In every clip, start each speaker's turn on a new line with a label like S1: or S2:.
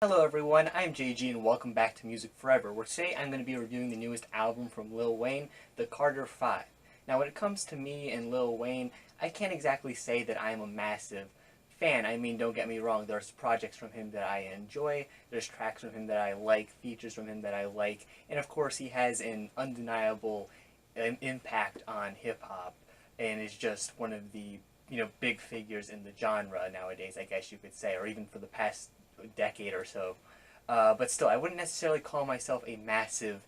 S1: Hello everyone, I'm JG and welcome back to Music Forever, where today I'm going to be reviewing the newest album from Lil Wayne, The Carter 5. Now when it comes to me and Lil Wayne, I can't exactly say that I am a massive fan. I mean, don't get me wrong, there's projects from him that I enjoy, there's tracks from him that I like, features from him that I like, and of course he has an undeniable impact on hip-hop and is just one of the big figures in the genre nowadays, I guess you could say, or even for the past decade or so. But still, I wouldn't necessarily call myself a massive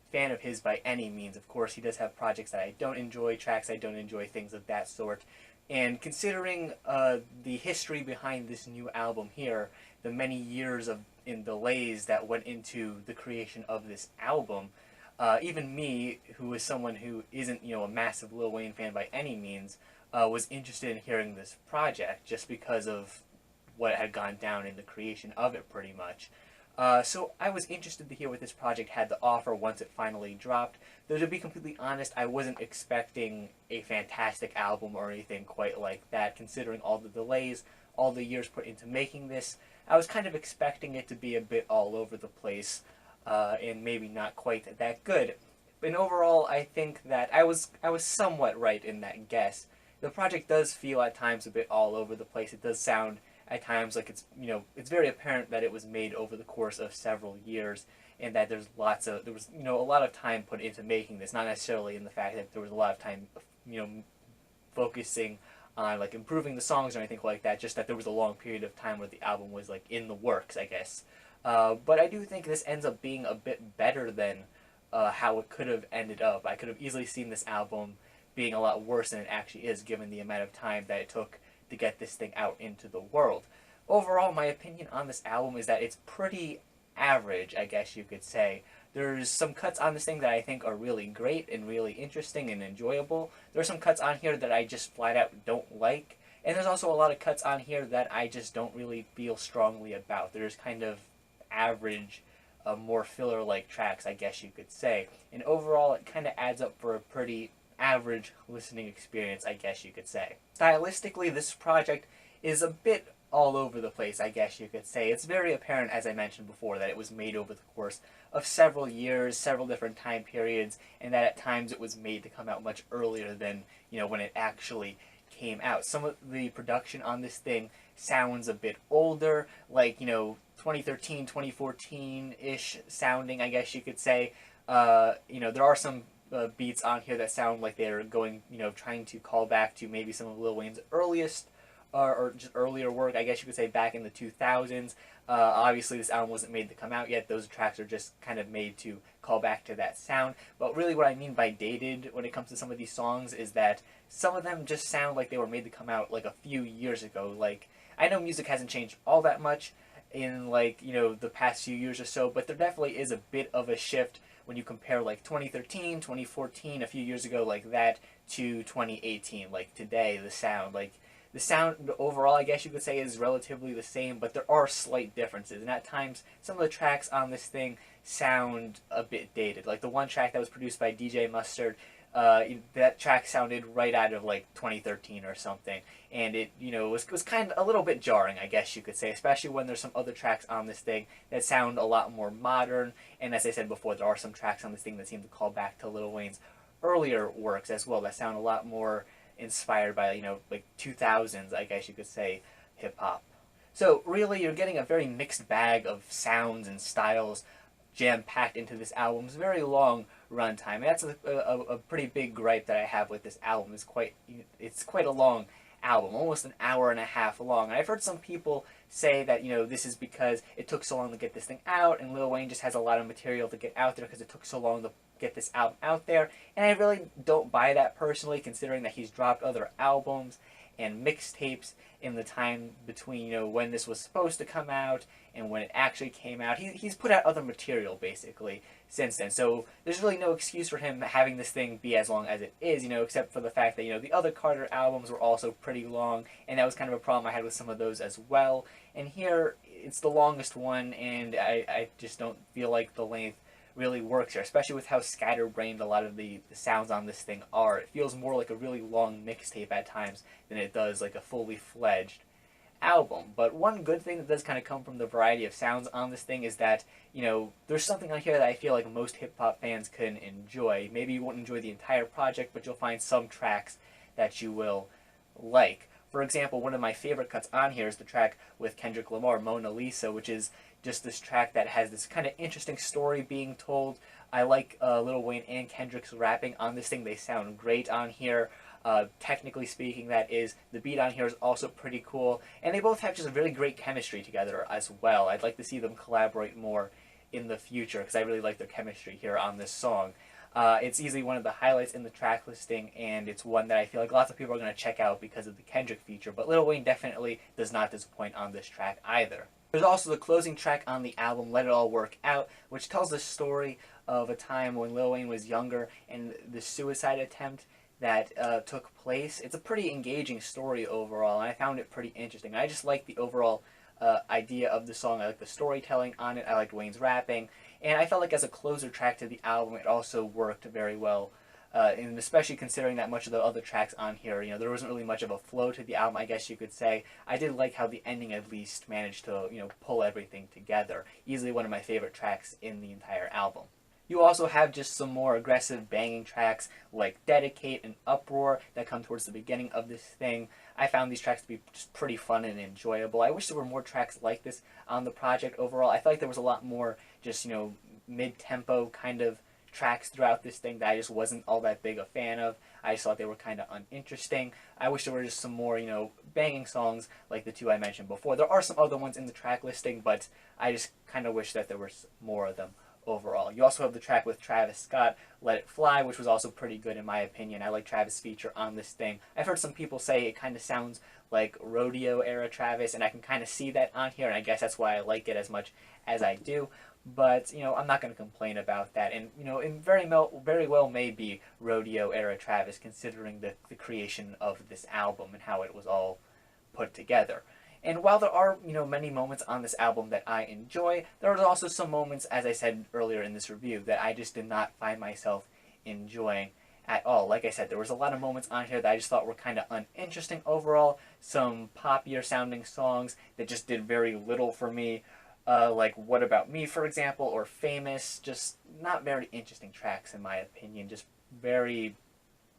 S1: fan of his by any means. Of course, he does have projects that I don't enjoy, tracks I don't enjoy, things of that sort. And considering the history behind this new album here, the many years of delays that went into the creation of this album, even me, who is someone who isn't a massive Lil Wayne fan by any means, was interested in hearing this project just because of what had gone down in the creation of it, pretty much. So I was interested to hear what this project had to offer once it finally dropped. Though to be completely honest, I wasn't expecting a fantastic album or anything quite like that, considering all the delays, all the years put into making this. I was kind of expecting it to be a bit all over the place, and maybe not quite that good. And overall, I think that I was somewhat right in that guess. The project does feel at times a bit all over the place. It does sound at times like it's very apparent that it was made over the course of several years, and that there was a lot of time put into making this, not necessarily in the fact that there was a lot of time focusing on like improving the songs or anything like that, just that there was a long period of time where the album was like in the works, I guess. But I do think this ends up being a bit better than how it could have ended up. I could have easily seen this album being a lot worse than it actually is, given the amount of time that it took to get this thing out into the world. Overall, my opinion on this album is that it's pretty average, I guess you could say. There's some cuts on this thing that I think are really great and really interesting and enjoyable. There's some cuts on here that I just flat out don't like. And there's also a lot of cuts on here that I just don't really feel strongly about. There's kind of average, more filler-like tracks, I guess you could say. And overall, it kind of adds up for a pretty average listening experience, I guess you could say. Stylistically, this project is a bit all over the place, I guess you could say. It's very apparent, as I mentioned before, that it was made over the course of several years, several different time periods, and that at times it was made to come out much earlier than, when it actually came out. Some of the production on this thing sounds a bit older, like, 2013, 2014-ish sounding, I guess you could say. There are some beats on here that sound like they're going, trying to call back to maybe some of Lil Wayne's earliest or just earlier work, I guess you could say, back in the 2000s. Obviously, this album wasn't made to come out yet. Those tracks are just kind of made to call back to that sound. But really what I mean by dated when it comes to some of these songs is that some of them just sound like they were made to come out like a few years ago. Like, I know music hasn't changed all that much in the past few years or so, but there definitely is a bit of a shift when you compare like 2013, 2014, a few years ago like that, to 2018, like today, the sound overall, I guess you could say, is relatively the same, but there are slight differences. And at times, some of the tracks on this thing sound a bit dated. Like the one track that was produced by DJ Mustard, that track sounded right out of like 2013 or something, and it was kind of a little bit jarring, I guess you could say, especially when there's some other tracks on this thing that sound a lot more modern. And as I said before, there are some tracks on this thing that seem to call back to Lil Wayne's earlier works as well, that sound a lot more inspired by like 2000s, I guess you could say, hip hop. So really, you're getting a very mixed bag of sounds and styles jam-packed into this album's very long runtime. And that's a pretty big gripe that I have with this album. It's quite a long album, almost an hour and a half long. And I've heard some people say that this is because it took so long to get this thing out, and Lil Wayne just has a lot of material to get out there because it took so long to get this album out there. And I really don't buy that personally, considering that he's dropped other albums and mixtapes in the time between when this was supposed to come out and when it actually came out. He's put out other material basically since then, so there's really no excuse for him having this thing be as long as it is, except for the fact that the other Carter albums were also pretty long, and that was kind of a problem I had with some of those as well. And here it's the longest one, and I just don't feel like the length really works here, especially with how scatterbrained a lot of the sounds on this thing are. It feels more like a really long mixtape at times than it does like a fully fledged album. But one good thing that does kind of come from the variety of sounds on this thing is that, there's something on here that I feel like most hip-hop fans can enjoy. Maybe you won't enjoy the entire project, but you'll find some tracks that you will like. For example, one of my favorite cuts on here is the track with Kendrick Lamar, Mona Lisa, which is just this track that has this kind of interesting story being told. I like Lil Wayne and Kendrick's rapping on this thing. They sound great on here. Technically speaking, that is. The beat on here is also pretty cool. And they both have just a really great chemistry together as well. I'd like to see them collaborate more in the future because I really like their chemistry here on this song. It's easily one of the highlights in the track listing, and it's one that I feel like lots of people are going to check out because of the Kendrick feature, but Lil Wayne definitely does not disappoint on this track either. There's also the closing track on the album, Let It All Work Out, which tells the story of a time when Lil Wayne was younger and the suicide attempt that took place. It's a pretty engaging story overall, and I found it pretty interesting. I just like the overall idea of the song. I like the storytelling on it. I liked Wayne's rapping. And I felt like as a closer track to the album, it also worked very well. And especially considering that much of the other tracks on here, there wasn't really much of a flow to the album, I guess you could say. I did like how the ending at least managed to, pull everything together. Easily one of my favorite tracks in the entire album. You also have just some more aggressive banging tracks like Dedicate and Uproar that come towards the beginning of this thing. I found these tracks to be just pretty fun and enjoyable. I wish there were more tracks like this on the project overall. I felt like there was a lot more just, mid-tempo kind of tracks throughout this thing that I just wasn't all that big a fan of. I just thought they were kind of uninteresting. I wish there were just some more, banging songs like the two I mentioned before. There are some other ones in the track listing, but I just kind of wish that there was more of them overall. You also have the track with Travis Scott, Let It Fly, which was also pretty good in my opinion. I like Travis' feature on this thing. I've heard some people say it kind of sounds like rodeo era Travis, and I can kind of see that on here, and I guess that's why I like it as much as I do. But, I'm not going to complain about that. And, it very well may be rodeo era Travis considering the creation of this album and how it was all put together. And while there are, many moments on this album that I enjoy, there are also some moments, as I said earlier in this review, that I just did not find myself enjoying at all. Like I said, there was a lot of moments on here that I just thought were kind of uninteresting overall. Some poppier sounding songs that just did very little for me. Like What About Me, for example, or Famous. Just not very interesting tracks in my opinion. Just very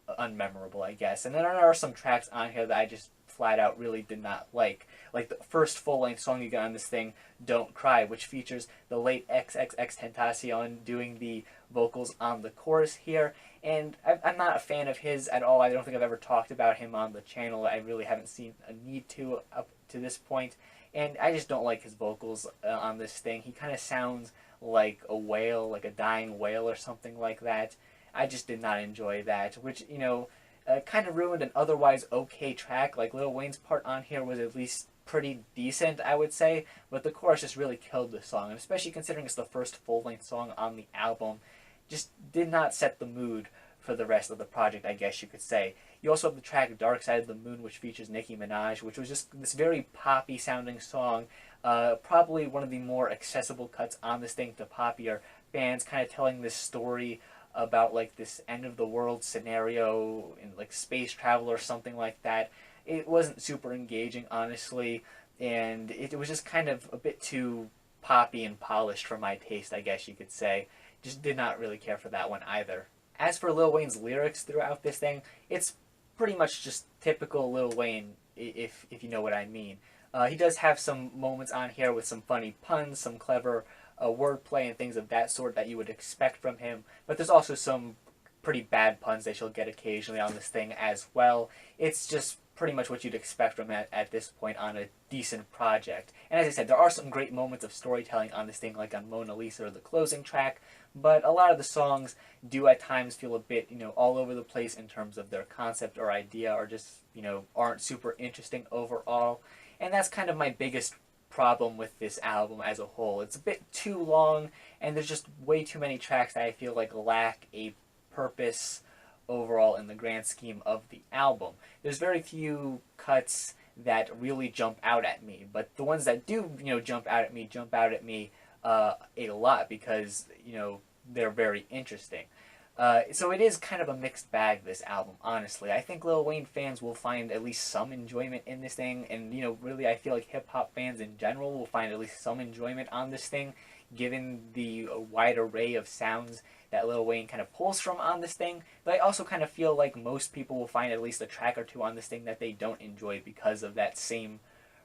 S1: unmemorable, I guess. And then there are some tracks on here that I just flat out really did not like. Like the first full-length song you got on this thing, Don't Cry, which features the late XXXTentacion doing the vocals on the chorus here. And I'm not a fan of his at all. I don't think I've ever talked about him on the channel. I really haven't seen a need to up to this point. And I just don't like his vocals on this thing. He kind of sounds like a whale, like a dying whale or something like that. I just did not enjoy that, which, kind of ruined an otherwise okay track. Like Lil Wayne's part on here was at least pretty decent, I would say, but the chorus just really killed the song, and especially considering it's the first full-length song on the album, just did not set the mood for the rest of the project, I guess you could say. You also have the track Dark Side of the Moon, which features Nicki Minaj, which was just this very poppy sounding song, probably one of the more accessible cuts on this thing to poppier fans, kind of telling this story about like this end of the world scenario in like space travel or something like that. It wasn't super engaging, honestly, and it was just kind of a bit too poppy and polished for my taste, I guess you could say. Just did not really care for that one either. As for Lil Wayne's lyrics throughout this thing, it's pretty much just typical Lil Wayne, if you know what I mean. He does have some moments on here with some funny puns, some clever wordplay and things of that sort that you would expect from him, but there's also some pretty bad puns that you'll get occasionally on this thing as well. It's just pretty much what you'd expect from it at this point on a decent project. And as I said, there are some great moments of storytelling on this thing, like on Mona Lisa or the closing track, but a lot of the songs do at times feel a bit, all over the place in terms of their concept or idea, or just, aren't super interesting overall. And that's kind of my biggest problem with this album as a whole. It's a bit too long, and there's just way too many tracks that I feel like lack a purpose overall in the grand scheme of the album. There's very few cuts that really jump out at me, but the ones that do, jump out at me a lot because, they're very interesting. So it is kind of a mixed bag, this album, honestly. I think Lil Wayne fans will find at least some enjoyment in this thing, and, you know, really I feel like hip-hop fans in general will find at least some enjoyment on this thing, given the wide array of sounds that Lil Wayne kind of pulls from on this thing. But I also kind of feel like most people will find at least a track or two on this thing that they don't enjoy because of that same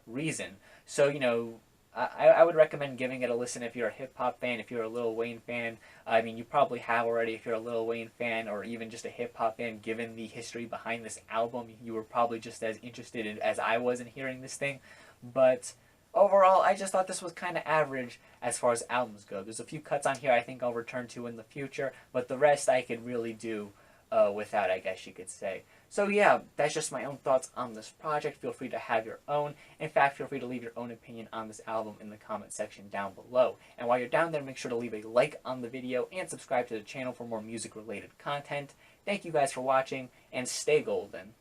S1: reason. So, you know, I would recommend giving it a listen if you're a hip-hop fan, if you're a Lil Wayne fan. I mean, you probably have already if you're a Lil Wayne fan, or even just a hip-hop fan. Given the history behind this album, you were probably just as interested as I was in hearing this thing. But overall, I just thought this was kind of average as far as albums go. There's a few cuts on here I think I'll return to in the future, but the rest I could really do without, I guess you could say. So yeah, that's just my own thoughts on this project. Feel free to have your own. In fact, feel free to leave your own opinion on this album in the comment section down below. And while you're down there, make sure to leave a like on the video and subscribe to the channel for more music-related content. Thank you guys for watching, and stay golden.